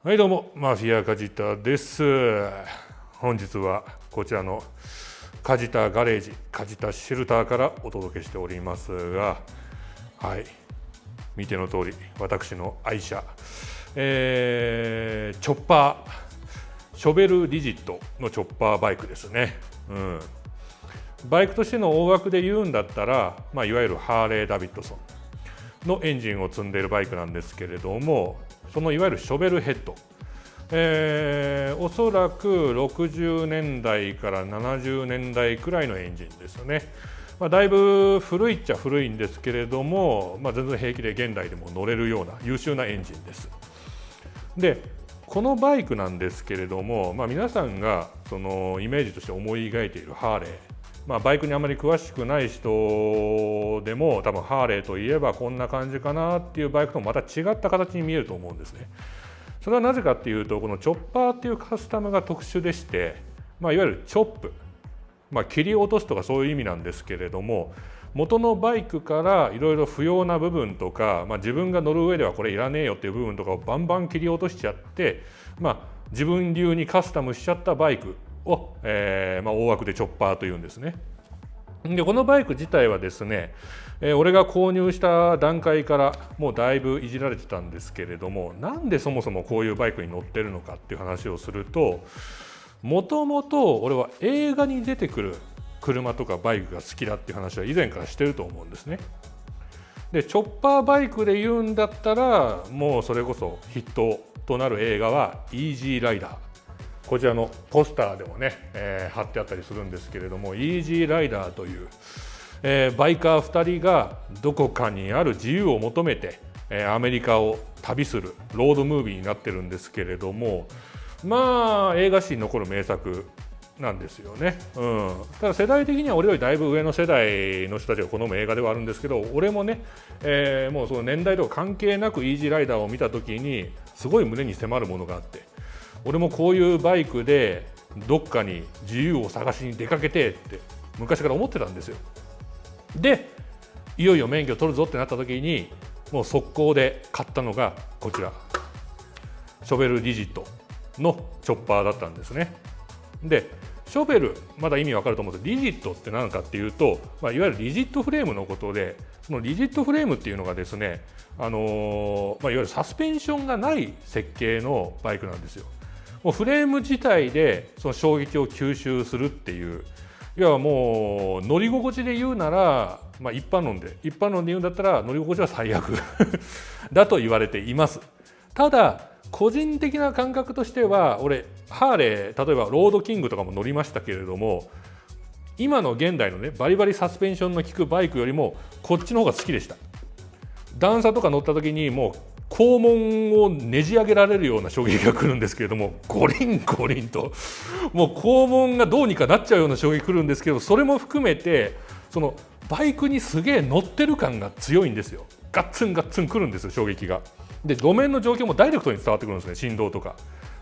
はいどうも、マフィア梶田です。本日はこちらの梶田ガレージ、梶田シェルターからお届けしておりますが、はい、見ての通り私の愛車、チョッパー、ショベルリジットのチョッパーバイクですね。バイクとしての大枠で言うんだったら、いわゆるハーレー・ダビッドソンのエンジンを積んでいるバイクなんですけれども、そのいわゆるショベルヘッド、おそらく60年代から70年代くらいのエンジンですよね。だいぶ古いっちゃ古いんですけれども、全然平気で現代でも乗れるような優秀なエンジンです。でこのバイクなんですけれども、皆さんがそのイメージとして思い描いているハーレー、バイクにあまり詳しくない人でも多分ハーレーといえばこんな感じかなっていうバイクともまた違った形に見えると思うんですね。それはなぜかっていうと、このチョッパーっていうカスタムが特殊でして、いわゆるチョップ、切り落とすとかそういう意味なんですけれども、元のバイクからいろいろ不要な部分とか、自分が乗る上ではこれいらねえよっていう部分とかをバンバン切り落としちゃって、自分流にカスタムしちゃったバイクを、大枠でチョッパーというんですね。でこのバイク自体はですね、俺が購入した段階からもうだいぶいじられてたんですけれども、なんでそもそもこういうバイクに乗ってるのかっていう話をすると、もともと俺は映画に出てくる車とかバイクが好きだっていう話は以前からしてると思うんですね。でチョッパーバイクで言うんだったら、もうそれこそヒットとなる映画はイージーライダー、こちらのポスターでもね、貼ってあったりするんですけれども、イージーライダーという、バイカー2人がどこかにある自由を求めて、アメリカを旅するロードムービーになってるんですけれども、映画史に残る名作なんですよね。ただ世代的には俺よりだいぶ上の世代の人たちが好む映画ではあるんですけど、俺もね、もうその年代とか関係なくイージーライダーを見た時にすごい胸に迫るものがあって、俺もこういうバイクでどっかに自由を探しに出かけてって昔から思ってたんですよ。でいよいよ免許取るぞってなった時に、もう速攻で買ったのがこちらショベルリジットのチョッパーだったんですね。でショベルまだ意味わかると思うんですけど、リジットって何かっていうと、いわゆるリジットフレームのことで、そのリジットフレームっていうのがですね、いわゆるサスペンションがない設計のバイクなんですよ。もうフレーム自体でその衝撃を吸収するっていう、いやもう乗り心地で言うなら、一般論で言うんだったら乗り心地は最悪だと言われています。ただ個人的な感覚としては、俺ハーレー、例えばロードキングとかも乗りましたけれども、今の現代のねバリバリサスペンションの効くバイクよりもこっちの方が好きでした。段差とか乗った時にもう肛門をねじ上げられるような衝撃が来るんですけれども、ゴリンゴリンともう肛門がどうにかなっちゃうような衝撃来るんですけど、それも含めてそのバイクにすげえ乗ってる感が強いんですよ。ガッツンガッツン来るんですよ、衝撃が。で路面の状況もダイレクトに伝わってくるんですね。振動とか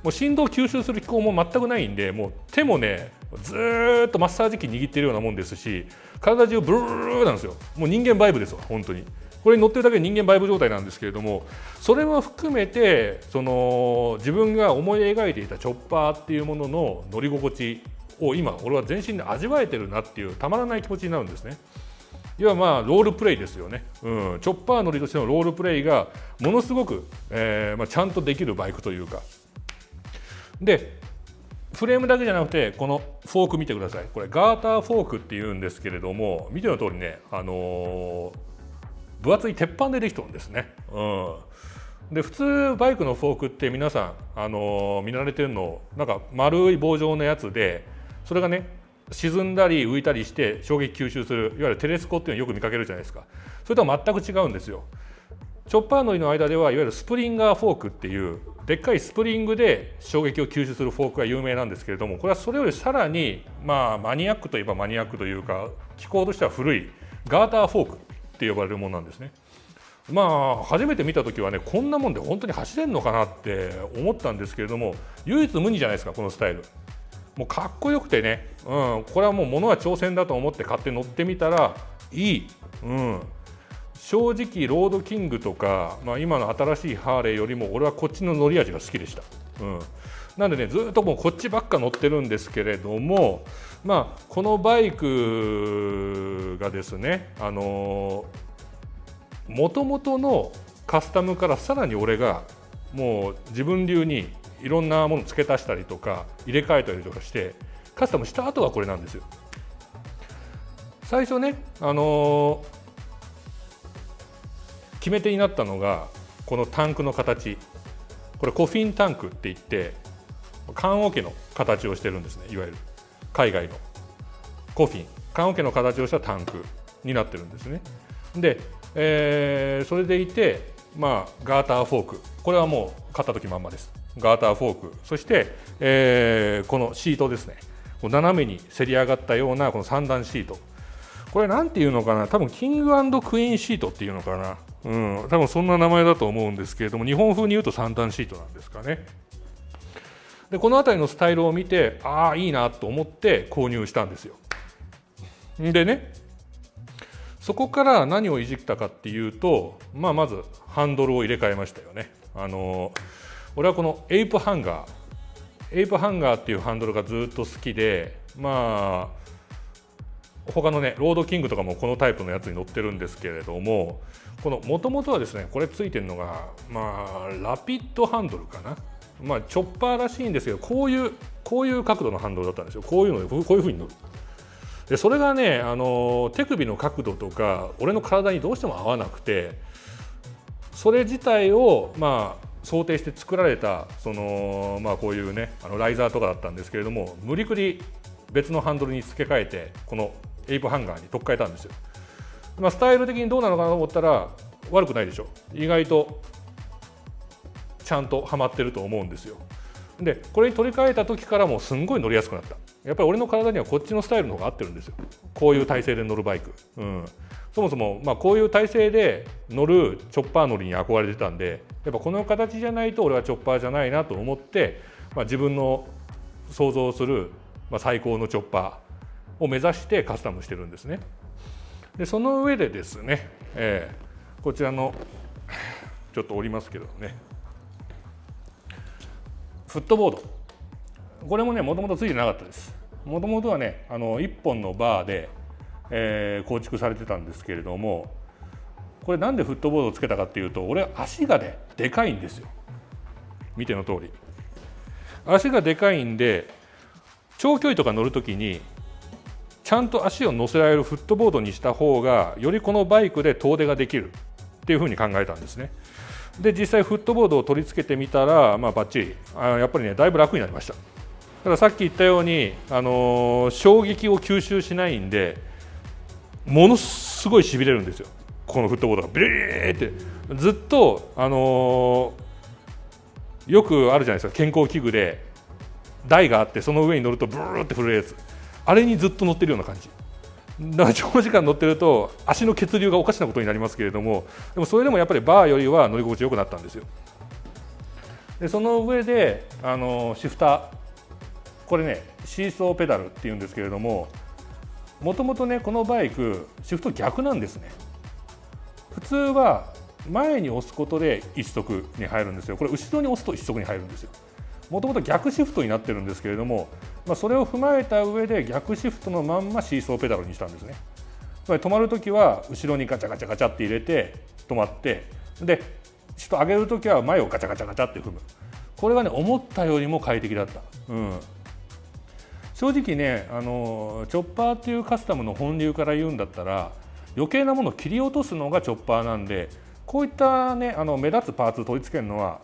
もう振動を吸収する機構も全くないんで、もう手もねずっとマッサージ機握ってるようなもんですし、体中ブルーなんですよ。もう人間バイブですわ本当に。これに乗ってるだけで人間バイブ状態なんですけれども、それも含めてその自分が思い描いていたチョッパーっていうものの乗り心地を今俺は全身で味わえてるなっていうたまらない気持ちになるんですね。要はロールプレイですよね。チョッパー乗りとしてのロールプレイがものすごく、ちゃんとできるバイクというかで、フレームだけじゃなくてこのフォーク見てください。これガーターフォークっていうんですけれども、見ての通りね、分厚い鉄板でできてるんですね。で普通バイクのフォークって皆さん、見慣れてるのなんか丸い棒状のやつで、それがね沈んだり浮いたりして衝撃吸収する、いわゆるテレスコっていうのをよく見かけるじゃないですか。それとは全く違うんですよ。チョッパー乗りの間ではいわゆるスプリンガーフォークっていうでっかいスプリングで衝撃を吸収するフォークが有名なんですけれども、これはそれよりさらにマニアックといえばマニアックというか、機構としては古いガーターフォークって呼ばれるものなんですね。初めて見た時はね、こんなもんで本当に走れんのかなって思ったんですけれども、唯一無二じゃないですかこのスタイル。もうかっこよくてね、これはもう物は挑戦だと思って買って乗ってみたらいい。正直ロードキングとか、今の新しいハーレーよりも俺はこっちの乗り味が好きでした。なんでね、ずっともうこっちばっか乗ってるんですけれども、このバイクがですね、もともとのカスタムからさらに俺がもう自分流にいろんなもの付け足したりとか入れ替えたりとかしてカスタムした後がこれなんですよ。最初ね、決め手になったのがこのタンクの形。これコフィンタンクって言って棺桶の形をしてるんですね。いわゆる海外のコフィン、棺桶の形をしたタンクになってるんですね。で、それでいて、ガーターフォーク、これはもう買った時まんまです。ガーターフォーク、そして、このシートですね。斜めにせり上がったようなこの3段シート、これなんていうのかな、多分キング&クイーンシートっていうのかな、多分そんな名前だと思うんですけれども、日本風に言うと3段シートなんですかね。でこの辺りのスタイルを見て、ああいいなと思って購入したんですよ。でね、そこから何をいじったかっていうと、まずハンドルを入れ替えましたよね。俺はこのエイプハンガーっていうハンドルがずっと好きで、他のねロードキングとかもこのタイプのやつに乗ってるんですけれども、この元々はですね、これついてるのがラピッドハンドルかな。チョッパーらしいんですけど、こういう角度のハンドルだったんですよ。こういう風に乗る。でそれがね、手首の角度とか俺の体にどうしても合わなくて、それ自体を想定して作られたこういうねライザーとかだったんですけれども、無理くり別のハンドルに付け替えてこのエイプハンガーに取っ替えたんですよ。スタイル的にどうなのかなと思ったら悪くないでしょ。意外とちゃんとはまってると思うんですよ。でこれに取り替えた時からもうすんごい乗りやすくなった。やっぱり俺の体にはこっちのスタイルの方が合ってるんですよ。こういう体勢で乗るバイク、そもそもこういう体勢で乗るチョッパー乗りに憧れてたんで、やっぱこの形じゃないと俺はチョッパーじゃないなと思って、自分の想像する最高のチョッパーを目指してカスタムしてるんですね。でその上でですね、こちらのちょっと折りますけどね、フットボード、これもねもともとついてなかったです。もともとはね1本のバーで、構築されてたんですけれども、これなんでフットボードをつけたかっていうと、俺足がねでかいんですよ。見ての通り足がでかいんで、長距離とか乗るときにちゃんと足を乗せられるフットボードにした方がよりこのバイクで遠出ができるっていうふうに考えたんですね。で実際フットボードを取り付けてみたらバッチリ、やっぱりねだいぶ楽になりました。たださっき言ったように、衝撃を吸収しないんでものすごいしびれるんですよ。このフットボードがビリーってずっと、よくあるじゃないですか、健康器具で台があってその上に乗るとブーって震えるやつ、あれにずっと乗ってるような感じだから、長時間乗ってると足の血流がおかしなことになりますけれども、でもそれでもやっぱりバーよりは乗り心地よくなったんですよ。でその上でシフター、これねシーソーペダルっていうんですけれども、もともとねこのバイクシフト逆なんですね。普通は前に押すことで一足に入るんですよ。これ後ろに押すと一足に入るんですよ。もともと逆シフトになってるんですけれども、それを踏まえた上で逆シフトのまんまシーソーペダルにしたんですね。つまり止まるときは後ろにガチャガチャガチャって入れて止まって、で上げるときは前をガチャガチャガチャって踏む。これがね思ったよりも快適だった。正直ねチョッパーっていうカスタムの本流から言うんだったら余計なものを切り落とすのがチョッパーなんで、こういったね目立つパーツを取り付けるのは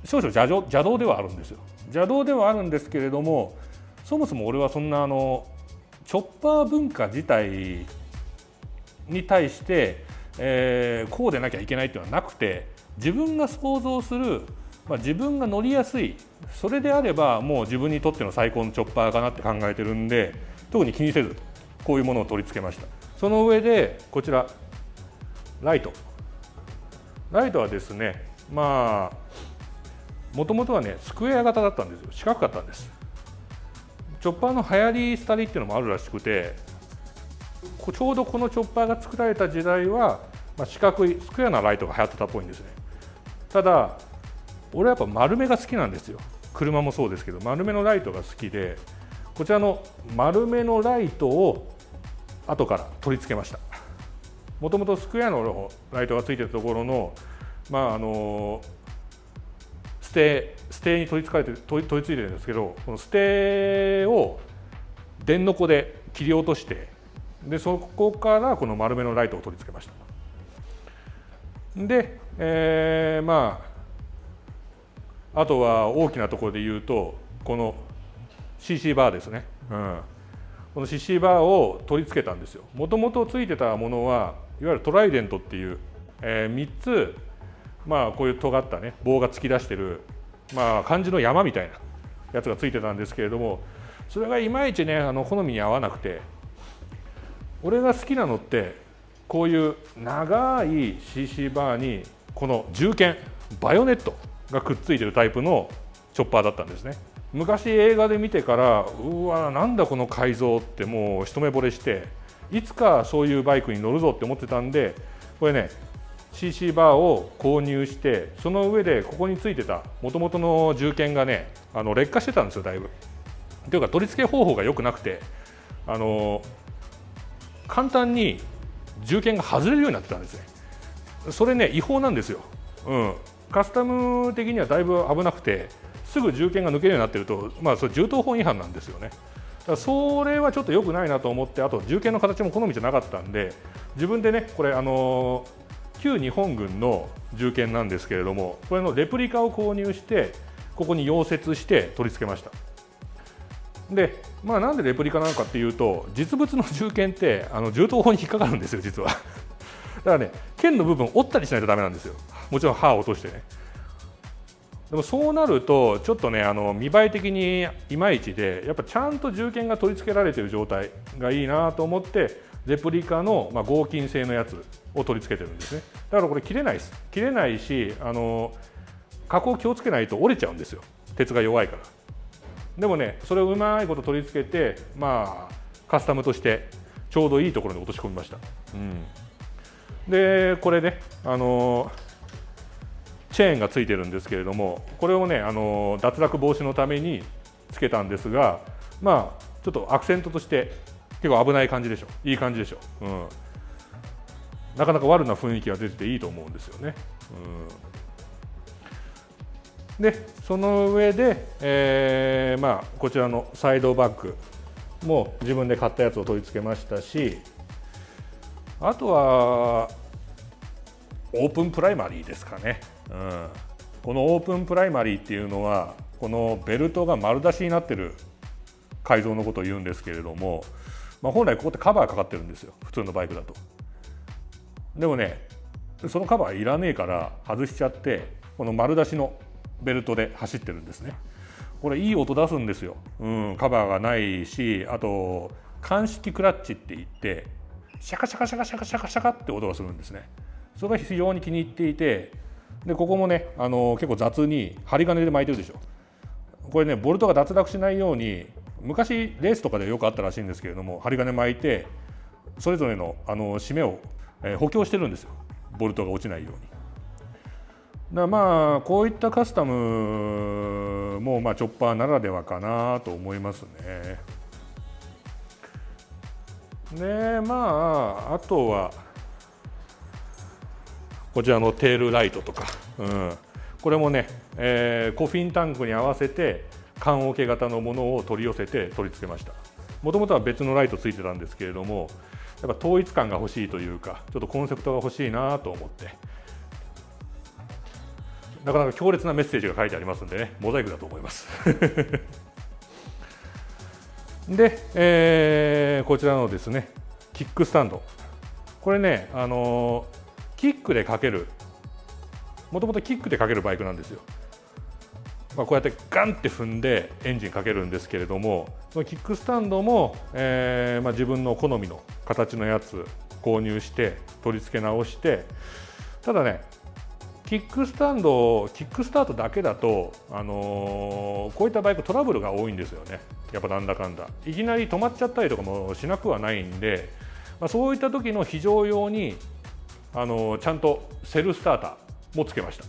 少々邪道ではあるんですよ。邪道ではあるんですけれども、そもそも俺はそんなチョッパー文化自体に対して、こうでなきゃいけないっていうのはなくて、自分が想像する、自分が乗りやすい、それであればもう自分にとっての最高のチョッパーかなって考えてるんで、特に気にせずこういうものを取り付けました。その上でこちらライトはですね、もともとはねスクエア型だったんですよ。四角かったんです。チョッパーの流行り廃りっていうのもあるらしくて、ちょうどこのチョッパーが作られた時代は四角いスクエアなライトが流行ってたっぽいんですね。ただ俺はやっぱ丸めが好きなんですよ。車もそうですけど丸めのライトが好きで、こちらの丸めのライトを後から取り付けました。もともとスクエアのライトがついてるところの、ステに取り付いてるんですけど、このステを電のこで切り落として、でそこからこの丸めのライトを取り付けました。で、あとは大きなところで言うとこの CC バーですね、この CC バーを取り付けたんですよ。もともとついてたものはいわゆるトライデントっていう、3つ、こういう尖ったね棒が突き出してる、漢字の山みたいなやつがついてたんですけれども、それがいまいちね好みに合わなくて、俺が好きなのってこういう長い CC バーにこの銃剣バイオネットがくっついてるタイプのチョッパーだったんですね。昔映画で見てから、うわなんだこの改造ってもう一目惚れして、いつかそういうバイクに乗るぞって思ってたんで、これね CC バーを購入して、その上でここについてたもともとの銃剣がね劣化してたんですよ、だいぶ。というか取り付け方法が良くなくて、簡単に銃剣が外れるようになってたんですね。それね違法なんですよ、カスタム的にはだいぶ危なくて、すぐ銃剣が抜けるようになってると、それ銃刀法違反なんですよね。だからそれはちょっと良くないなと思って、あと銃剣の形も好みじゃなかったんで、自分でねこれ旧日本軍の銃剣なんですけれども、これのレプリカを購入してここに溶接して取り付けました。でなんでレプリカなのかっていうと、実物の銃剣って銃刀法に引っかかるんですよ実は。だからね剣の部分を折ったりしないとダメなんですよ。もちろん刃を落としてね。でもそうなるとちょっとね見栄え的にいまいちで、やっぱちゃんと銃剣が取り付けられている状態がいいなと思って、レプリカの合金製のやつを取り付けてるんですね。だからこれ切れないです。切れないし加工気をつけないと折れちゃうんですよ、鉄が弱いから。でもねそれをうまいこと取り付けて、カスタムとしてちょうどいいところに落とし込みました。でこれねチェーンがついてるんですけれども、これをね脱落防止のためにつけたんですが、ちょっとアクセントとして結構危ない感じでしょ、いい感じでしょ、なかなか悪な雰囲気が出てていいと思うんですよね。でその上で、こちらのサイドバッグも自分で買ったやつを取り付けましたし、あとはオープンプライマリーですかね。このオープンプライマリーっていうのはこのベルトが丸出しになってる改造のことを言うんですけれども、本来ここってカバーかかってるんですよ、普通のバイクだと。でもねそのカバーいらねえから外しちゃって、この丸出しのベルトで走ってるんですね。これいい音出すんですよ、カバーがないし、あと鑑識クラッチって言ってシャカシャカシャカシャカシャカシャカって音がするんですね。それが非常に気に入っていて、でここもね結構雑に針金で巻いてるでしょ。これねボルトが脱落しないように昔レースとかでよくあったらしいんですけれども、針金巻いてそれぞれの締めを補強してるんですよ、ボルトが落ちないように。だからこういったカスタムもチョッパーならではかなと思いますね。であとはこちらのテールライトとか、これもね、コフィンタンクに合わせて缶桶型のものを取り寄せて取り付けました。もともとは別のライトついてたんですけれども、やっぱ統一感が欲しいというか、ちょっとコンセプトが欲しいなと思って、なかなか強烈なメッセージが書いてありますんでね、モザイクだと思いますで、こちらのですねキックスタンド、これねキックでかける、もともとキックでかけるバイクなんですよ。こうやってガンって踏んでエンジンかけるんですけれども、そのキックスタンドも、自分の好みの形のやつ購入して取り付け直して、ただねキックスタートだけだと、こういったバイクトラブルが多いんですよね。やっぱなんだかんだいきなり止まっちゃったりとかもしなくはないんで、そういった時の非常用にちゃんとセルスターターもつけました。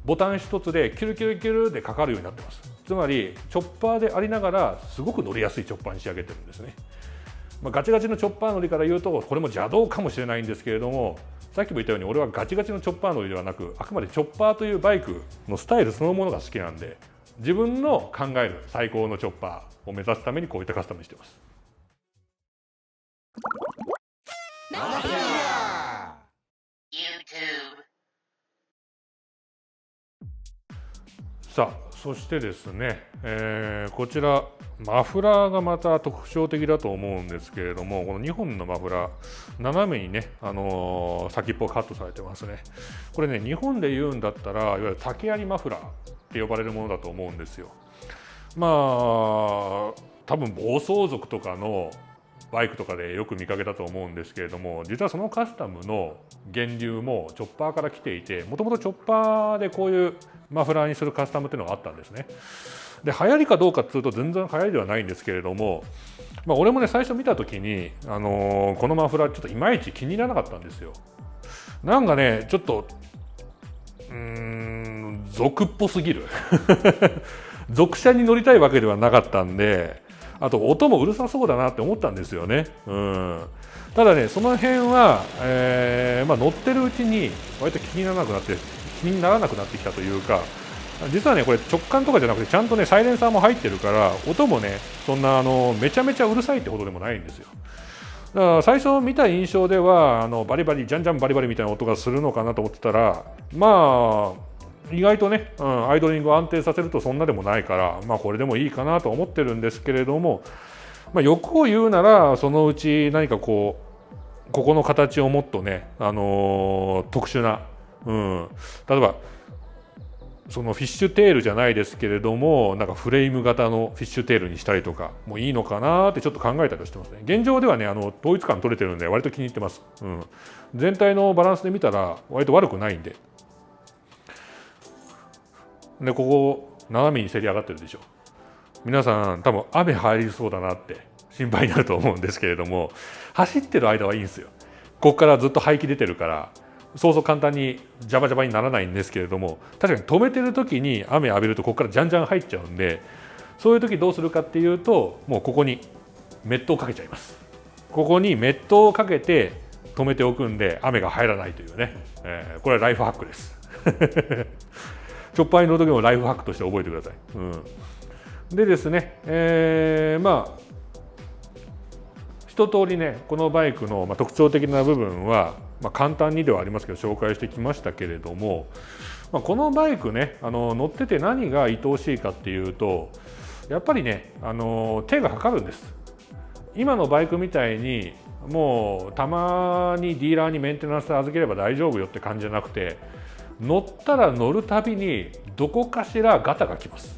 ボタン一つでキュルキュルキュルでかかるようになってます。つまりチョッパーでありながらすごく乗りやすいチョッパーに仕上げてるんですね。ガチガチのチョッパー乗りから言うとこれも邪道かもしれないんですけれども、さっきも言ったように俺はガチガチのチョッパー乗りではなく、あくまでチョッパーというバイクのスタイルそのものが好きなんで、自分の考える最高のチョッパーを目指すためにこういったカスタムにしています。さあ、そしてですね、こちらマフラーがまた特徴的だと思うんですけれども、この2本のマフラー斜めにね、先っぽがカットされてますね。これね、日本で言うんだったらいわゆる竹槍マフラーって呼ばれるものだと思うんですよ。まあ多分暴走族とかのバイクとかでよく見かけたと思うんですけれども、実はそのカスタムの源流もチョッパーから来ていて、もともとチョッパーでこういうマフラーにするカスタムっていうのがあったんですね。で流行りかどうかっていうと全然流行りではないんですけれども、俺もね最初見た時に、このマフラーちょっといまいち気に入らなかったんですよ。なんかねちょっと俗っぽすぎる俗車に乗りたいわけではなかったんで、あと音もうるさそうだなって思ったんですよね。ただねその辺は、乗ってるうちに割と気にならなくなってきたというか、実はねこれ直感とかじゃなくてちゃんとねサイレンサーも入ってるから、音もねそんなめちゃめちゃうるさいってほどでもないんですよ。だから最初見た印象ではバリバリジャンジャンバリバリみたいな音がするのかなと思ってたら、意外とね、アイドリングを安定させるとそんなでもないから、これでもいいかなと思ってるんですけれども、欲を言うならそのうち何かここの形をもっとね、特殊な、例えばそのフィッシュテールじゃないですけれども、なんかフレーム型のフィッシュテールにしたりとかもいいのかなってちょっと考えたりしてますね。現状ではね統一感取れてるんで割と気に入ってます。全体のバランスで見たら割と悪くないんで。でここ斜めにせり上がってるでしょ。皆さん多分雨入りそうだなって心配になると思うんですけれども、走ってる間はいいんですよ。ここからずっと排気出てるからそうそう簡単にジャバジャバにならないんですけれども、確かに止めてる時に雨浴びるとここからじゃんじゃん入っちゃうんで、そういう時どうするかっていうと、もうここにメットをかけちゃいます。ここにメットをかけて止めておくんで雨が入らないというね、これはライフハックですチョッパーに乗る時もライフハックとして覚えてください。でですね、一通りねこのバイクの特徴的な部分は、簡単にではありますけど紹介してきましたけれども、このバイクね乗ってて何が愛おしいかっていうと、やっぱりね手がかかるんです。今のバイクみたいにもうたまにディーラーにメンテナンスで預ければ大丈夫よって感じじゃなくて、乗ったら乗るたびにどこかしらガタがきます。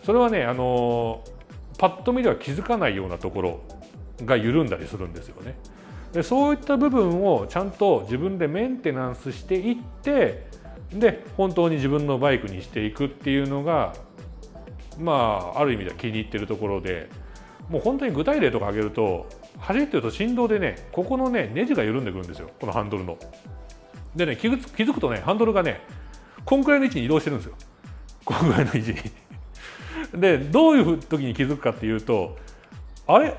それはねパッと見では気づかないようなところが緩んだりするんですよね。でそういった部分をちゃんと自分でメンテナンスしていって、で本当に自分のバイクにしていくっていうのがある意味では気に入ってるところで、もう本当に具体例とか挙げると、走ってると振動でねここのねネジが緩んでくるんですよ、このハンドルの。でね気づくとねハンドルがねこんくらいの位置に移動してるんですよ、こんくらいの位置にでどういう時に気づくかっていうと、あれ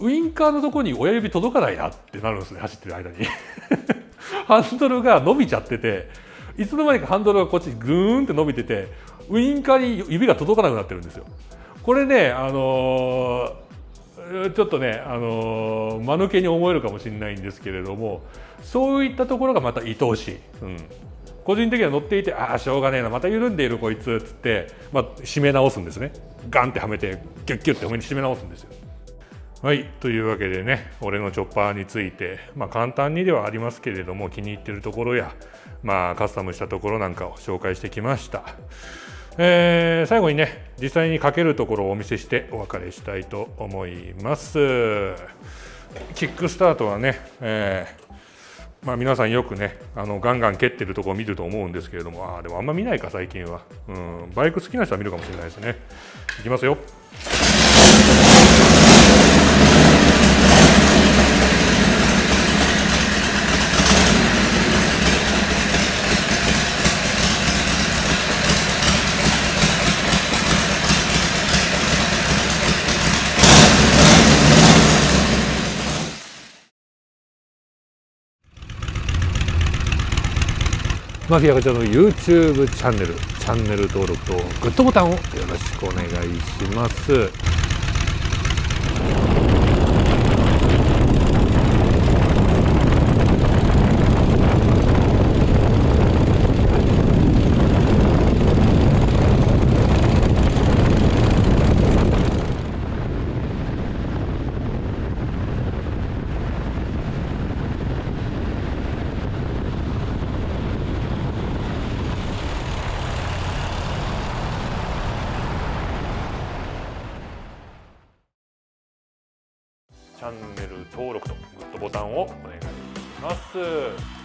ウインカーのところに親指届かないなってなるんですね、走ってる間にハンドルが伸びちゃってて、いつの間にかハンドルがこっちにグーンって伸びててウインカーに指が届かなくなってるんですよ。これねちょっとね間抜けに思えるかもしれないんですけれども、そういったところがまた愛おしい。個人的には乗っていてしょうがねえなまた緩んでいるこいつっつって、締め直すんですね。ガンってはめてギュッギュッて締め直すんですよ。はい、というわけでね俺のチョッパーについて、簡単にではありますけれども気に入っているところや、カスタムしたところなんかを紹介してきました。最後にね実際にかけるところをお見せしてお別れしたいと思います。キックスタートはね、皆さんよくねガンガン蹴ってるところを見ると思うんですけれども、でもあんま見ないか最近は。バイク好きな人は見るかもしれないですね。いきますよ。マフィアガチャの YouTube チャンネル登録とグッドボタンをよろしくお願いします。チャンネル登録とグッドボタンをお願いします。